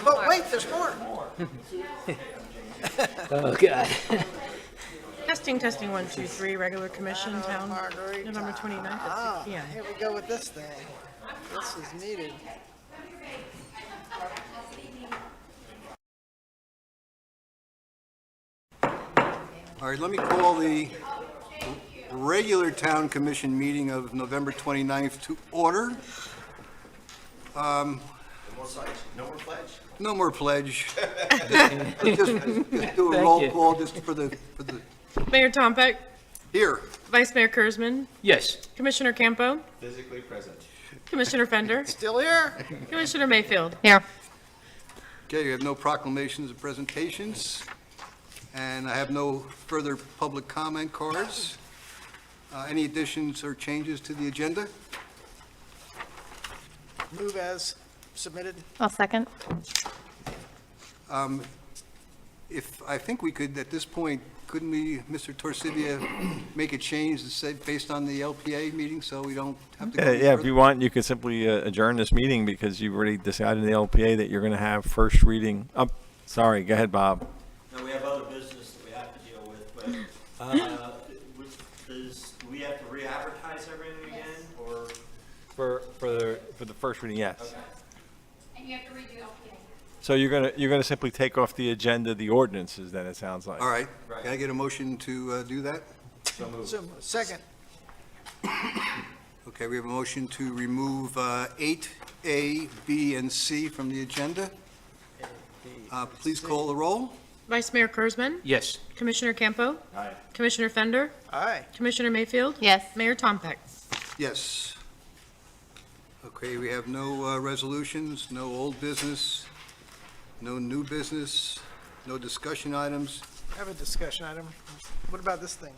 But wait, there's more. Oh, God. Testing, 1, 2, 3, regular commission, town, Marguerite. November 29th at 6 p.m. Here we go with this thing. This is needed. All right, let me call the regular town commission meeting of November 29th to order. No more pledge. Just do a roll call just for the, Mayor Tompeck, here. Vice Mayor Kurzman, Yes. Commissioner Campo, Physically present. Commissioner Fender, Still here? Commissioner Mayfield. Here. Okay, we have no proclamations or presentations, and I have no further public comment cards. Any additions or changes to the agenda? Move as submitted. I'll second. If, I think we could, at this point, couldn't we, Mr. Torcivia, make a change to say, based on the LPA meeting, so we don't have to go any Yeah, if further? you want, you could simply adjourn this meeting because you've already decided in the LPA that you're going to have first reading. Sorry, go ahead, Bob. No, we have other business that we have to deal with, but, do we have to re-advertise everything again, or? For the first reading, yes. Okay. And you have to redo LPA. So you're gonna simply take off the agenda the ordinances, then it sounds like. All right, Right. can I get a motion to do that? So moved. Second. Okay, we have a motion to remove 8A, B, and C from the agenda. Please call the roll. Vice Mayor Kurzman, Yes. Commissioner Campo, Aye. Commissioner Fender, Aye. Commissioner Mayfield. Yes. Mayor Tompeck. Yes. Okay, we have no resolutions, no old business, no new business, no discussion items. I have a discussion item. What about this thing?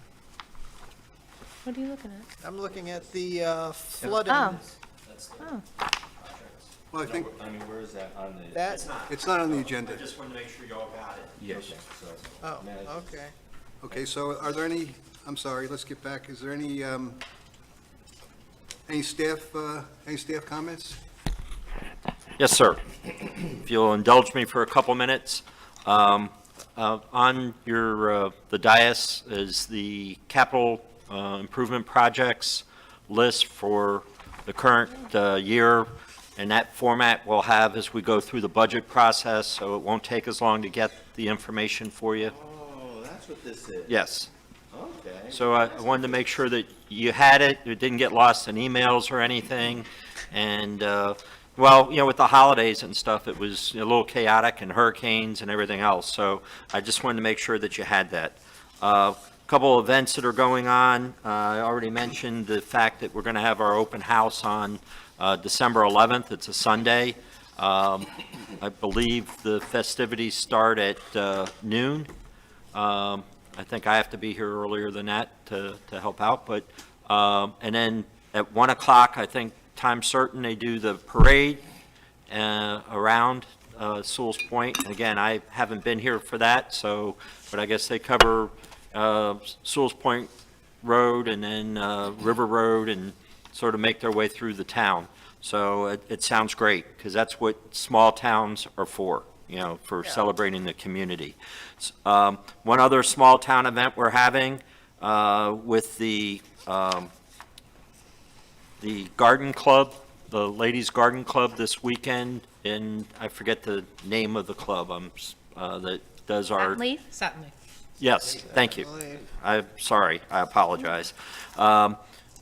What are you looking at? I'm looking at the flooding. Oh. Well, I think I mean, where is that on the? That, it's not on the agenda. I just wanted to make sure y'all got it. Yes. oh, okay. Okay, so are there any, I'm sorry, let's get back. Is there any staff comments? Yes, sir. If you'll indulge me for a couple minutes. On your, the dais is the capital improvement projects list for the current year, and that format we'll have as we go through the budget process, so it won't take as long to get the information for you. Oh, that's what this is. Yes. Okay. So I wanted to make sure that you had it, it didn't get lost in emails or anything. And, well, you know, with the holidays and stuff, it was a little chaotic and hurricanes and everything else. So I just wanted to make sure that you had that. Couple of events that are going on. I already mentioned the fact that we're going to have our open house on December 11th. It's a Sunday. I believe the festivities start at noon. I think I have to be here earlier than that to help out, but, and then at 1 o'clock, I think, time certain, they do the parade around Sewalls Point. And again, I haven't been here for that, so, but I guess they cover Sewalls Point Road and then River Road and sort of make their way through the town. So it sounds great, because that's what small towns are for, you know, for celebrating the community. One other small town event we're having with the garden club, the ladies garden club this weekend, and I forget the name of the club, that does our. Leaf? Satin Leaf. Yes, thank you. I'm sorry, I apologize.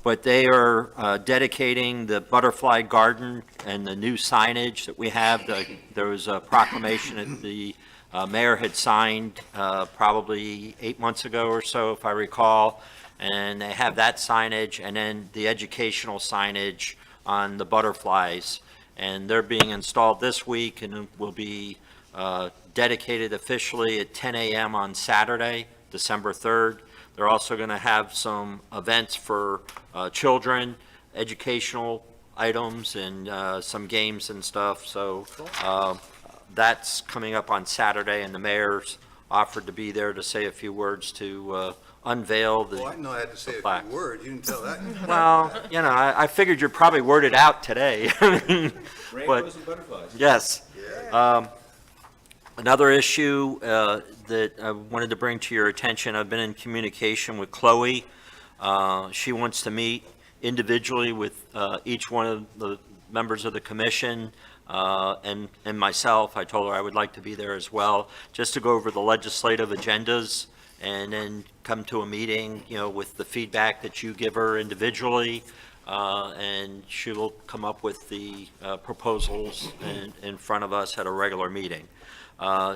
But they are dedicating the butterfly garden and the new signage that we have. There was a proclamation that the mayor had signed probably 8 months ago or so, if I recall. And they have that signage and then the educational signage on the butterflies. And they're being installed this week and will be dedicated officially at 10 a.m. on Saturday, December 3rd. They're also going to have some events for children, educational items, and some games and stuff. So that's coming up on Saturday, and the mayor's offered to be there to say a few words to unveil the. Well, I know I had to say a plaque. few words, you didn't tell that. Well, you know, I figured you'd probably word it out today. Rainbows and butterflies. Yes. Yeah. Another issue that I wanted to bring to your attention, I've been in communication with Chloe. She wants to meet individually with each one of the members of the commission and myself. I told her I would like to be there as well, just to go over the legislative agendas and then come to a meeting, you know, with the feedback that you give her individually. And she will come up with the proposals in front of us at a regular meeting.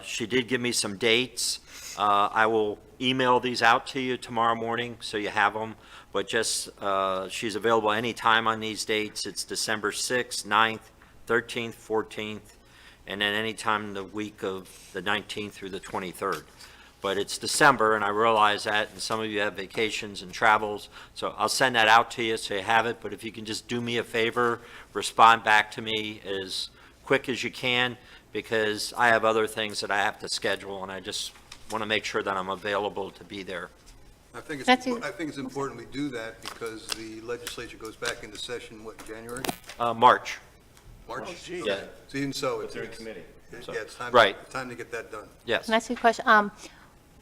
She did give me some dates. I will email these out to you tomorrow morning, so you have them. But just, she's available anytime on these dates. It's December 6th, 9th, 13th, 14th, and then anytime the week of the 19th through the 23rd. But it's December, and I realize that, and some of you have vacations and travels, so I'll send that out to you so you have it. But if you can just do me a favor, respond back to me as quick as you can, because I have other things that I have to schedule, and I just want to make sure that I'm available to be there. I think That's it's important we do that because the legislature goes back into session, what, January? March. March? Oh, gee. Yeah. So even so, But it's, they're in committee. yeah, it's time, Right. time to get that done. Yes. Can I ask you a question?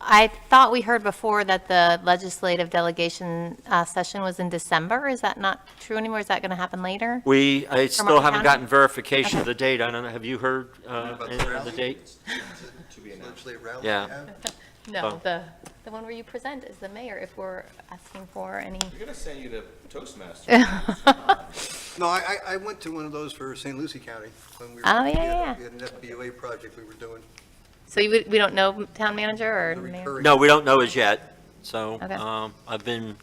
I thought we heard before that the legislative delegation session was in December. Is that not true anymore? Is that going to happen later? I still Martin haven't County? gotten verification of the date. I don't know, have you heard About the anything of the rally? date? To be announced. Legislative rally? Yeah. No, the one where you present as the mayor, if we're asking for any. We're gonna send you to Toastmasters. No, I went to one of those for St. Lucie County when we were. Oh, yeah. We had an FBOA project we were doing. So we don't know town manager or The mayor? recurring- No, we don't know as yet. So Okay. I've been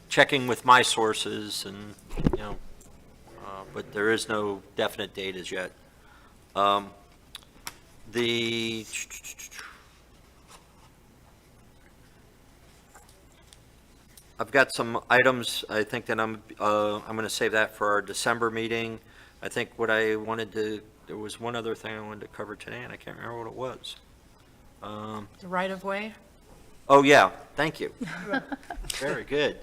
checking with my sources and, you know, but there is no definite date as yet. The, I've got some items, I think that I'm going to save that for our December meeting. I think what I wanted to, there was one other thing I wanted to cover today, and I can't remember what it was. The right-of-way? Oh, yeah, thank you. Very good.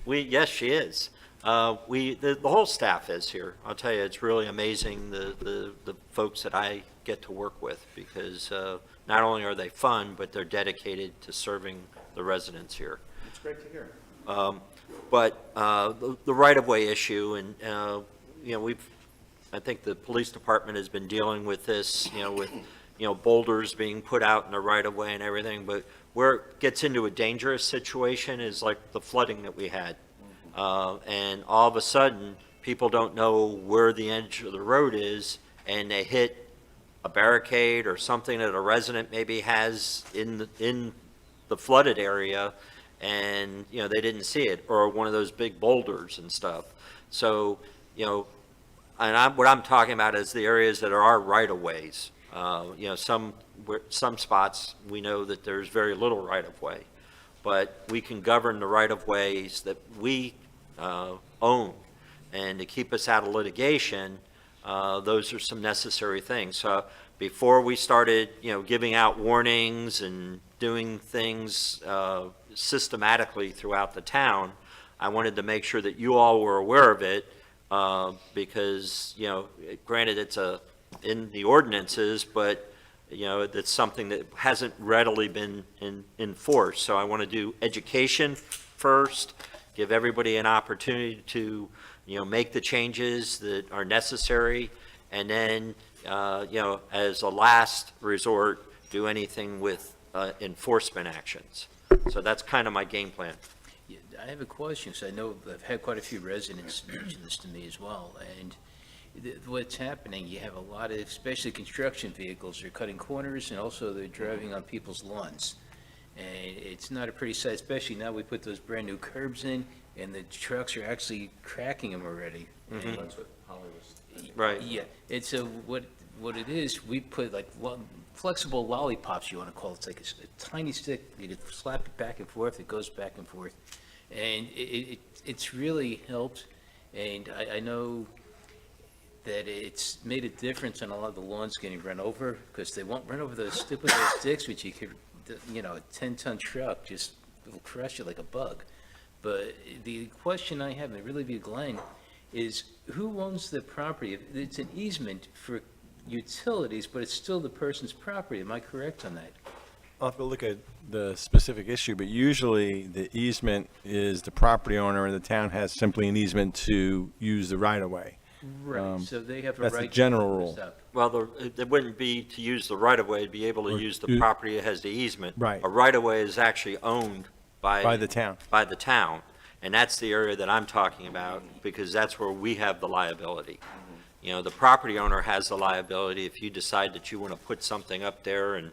Yes, she is. The whole staff is here. I'll tell you, it's really amazing, the folks that I get to work with, because not only are they fun, but they're dedicated to serving the residents here. It's great to hear. But the right-of-way issue, and, you know, I think the police department has been dealing with this, you know, with, you know, boulders being put out in the right-of-way and everything, but where it gets into a dangerous situation is like the flooding that we had. And all of a sudden, people don't know where the edge of the road is, and they hit a barricade or something that a resident maybe has in the flooded area, and, you know, they didn't see it, or one of those big boulders and stuff. So, you know, and what I'm talking about is the areas that are our right-of-ways. You know, some spots, we know that there's very little right-of-way, but we can govern the right-of-ways that we own. And to keep us out of litigation, those are some necessary things. So before we started, you know, giving out warnings and doing things systematically throughout the town, I wanted to make sure that you all were aware of it, because, you know, granted, it's in the ordinances, but, you know, it's something that hasn't readily been enforced. So I want to do education first, give everybody an opportunity to, you know, make the changes that are necessary, and then, you know, as a last resort, do anything with enforcement actions. So that's kind of my game plan. Yeah, I have a question, so I know I've had quite a few residents mention this to me as well, and what's happening, you have a lot of, especially construction vehicles, they're cutting corners, and also they're driving on people's lawns. And it's not a pretty sight, especially now we put those brand-new curbs in, and the trucks are actually cracking them already. And- That's what Holly was. Right. Yeah, and so what it is, we put like flexible lollipops, you want to call it. It's like a tiny stick, you can slap it back and forth, it goes back and forth. And it's really helped, and I know that it's made a difference on a lot of the lawns getting run over, because they won't run over those stupid little sticks, which you could, a 10-ton truck just will crush you like a bug. But the question I have, and it really be Glenn, is who owns the property? It's an easement for utilities, but it's still the person's property. Am I correct on that? I'll have to look at the specific issue, but usually the easement is the property owner and the town has simply an easement to use the right-of-way. Right, so they have a that's the right. to general put rule. this up. Well, it wouldn't be to use the right-of-way, it'd be able to Or use the you- property that has the easement. Right. A right-of-way is actually owned By the town. by the town, and that's the area that I'm talking about, because that's where we have the liability. The property owner has the liability if you decide that you want to put something up there and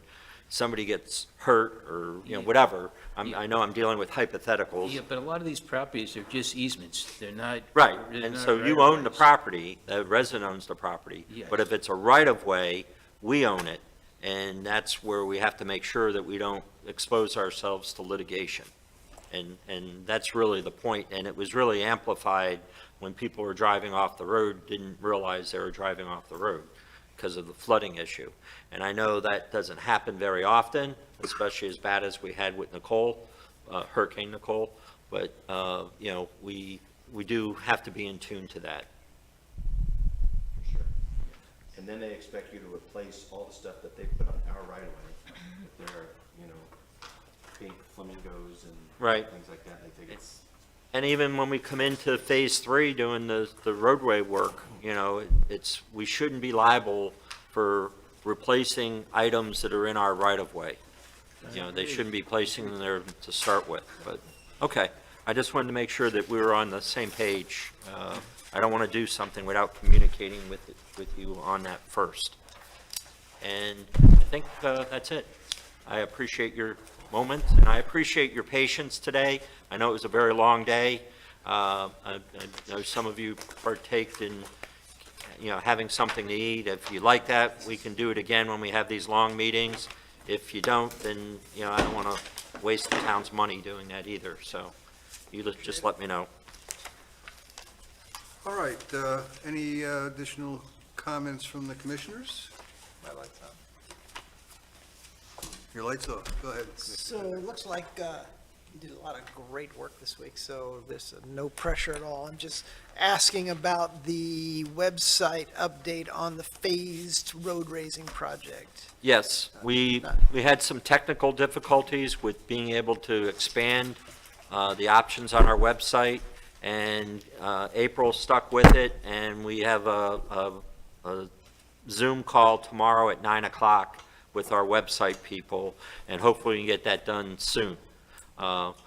somebody gets hurt or, whatever. I know I'm dealing with hypotheticals. Yeah, but a lot of these properties are just easements. They're not. Right, they're and not so you own the right-of-ways. property, the resident owns the property. Yes. But if it's a right-of-way, we own it, and that's where we have to make sure that we don't expose ourselves to litigation. And that's really the point, and it was really amplified when people were driving off the road, didn't realize they were driving off the road because of the flooding issue. And I know that doesn't happen very often, especially as bad as we had with Nicole, Hurricane Nicole, but, we do have to be in tune to that. For sure. And then they expect you to replace all the stuff that they put on our right of way. If they're, pink flamingos and Right. things like that, they think it's. And even when we come into phase 3 doing the roadway work, we shouldn't be liable for replacing items that are in our right-of-way. They shouldn't be placing them there to start with, but, okay. I just wanted to make sure that we were on the same page. I don't want to do something without communicating with you on that first. And I think that's it. I appreciate your moment, and I appreciate your patience today. I know it was a very long day. I know some of you partaked in, having something to eat. If you like that, we can do it again when we have these long meetings. If you don't, then, I don't want to waste the town's money doing that either, so just let me know. All right, any additional comments from the commissioners? My light's on. Your light's off, go ahead. So it looks like you did a lot of great work this week, so there's no pressure at all. I'm just asking about the website update on the phased road raising project. Yes, we had some technical difficulties with being able to expand the options on our website, and April stuck with it, and we have a Zoom call tomorrow at 9 o'clock with our website people, and hopefully we can get that done soon.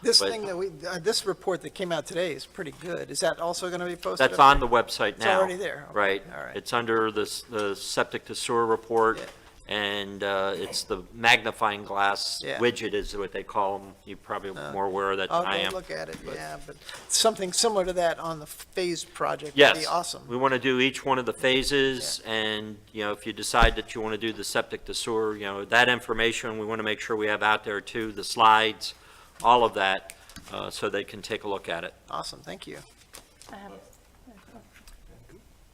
This But thing that this report that came out today is pretty good. Is that also going to be posted? That's up on the website now. It's already there? Okay, Right. all right. It's under the septic to sewer report, Yeah. and it's the magnifying glass Yeah. widget is what they call them. You're probably more aware of that than I'll I go am. look at it, but- yeah, but something similar to that on the phased project would Yes. be awesome. We want to do each one of the phases, and, if you decide that you want to do the septic to sewer, that information, we want to make sure we have out there too, the slides, all of that, so they can take a look at it. Awesome, thank you.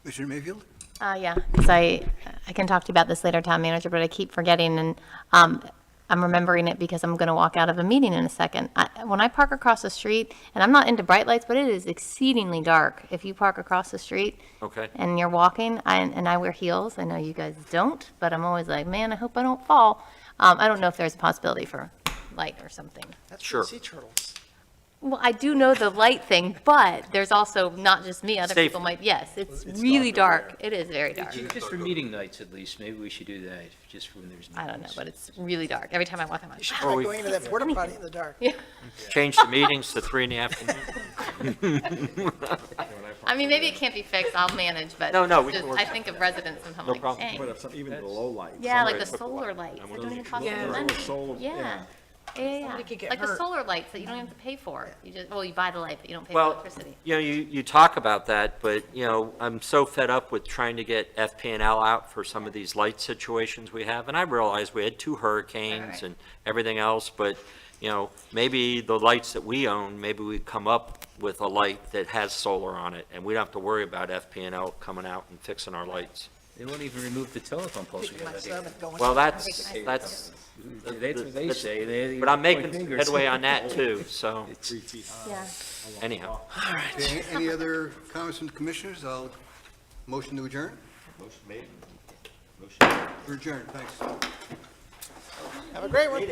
Commissioner Mayfield? Yeah, because I can talk to you about this later, town manager, but I keep forgetting, and I'm remembering it because I'm going to walk out of a meeting in a second. When I park across the street, and I'm not into bright lights, but it is exceedingly dark if you park across the street Okay? and you're walking, and I wear heels. I know you guys don't, but I'm always like, man, I hope I don't fall. I don't know if there's a possibility for light or something. That's Sure. the sea turtles. Well, I do know the light thing, but there's also not just me, other Safe. people might, yes, it's really dark. It is very dark. Just for meeting nights at least, maybe we should do that, just for when there's meetings. I don't know, but it's really dark. Every time I walk, I'm like, You should Well, try we- going into that porta potty in the dark. Change the meetings to 3 in the afternoon. I mean, maybe it can't be fixed, I'll manage, but No, we it's can just- work I it think of residents and I'm No like, problem. dang. Even the low lights. Yeah, like the Somebody- solar lights, that don't even cost Yeah. any money. Solar- Yeah, yeah. Somebody could get Like the hurt. solar lights that you don't have to pay for. You just, well, you buy the light, but you don't pay for Well, electricity. you talk about that, but, I'm so fed up with trying to get FP&L out for some of these light situations we have, and I realize we had 2 hurricanes Right. and everything else, but, maybe the lights that we own, maybe we come up with a light that has solar on it, and we don't have to worry about FP&L coming out and fixing our lights. They won't even remove the telephone poles. My son is going. Well, that's, That's what they say. but I'm point making fingers. headway on that too, so Yeah. anyhow. Okay, any other comments from the commissioners? I'll, motion to adjourn? Motion made. Motion. We're adjourned, thanks. Have a great one.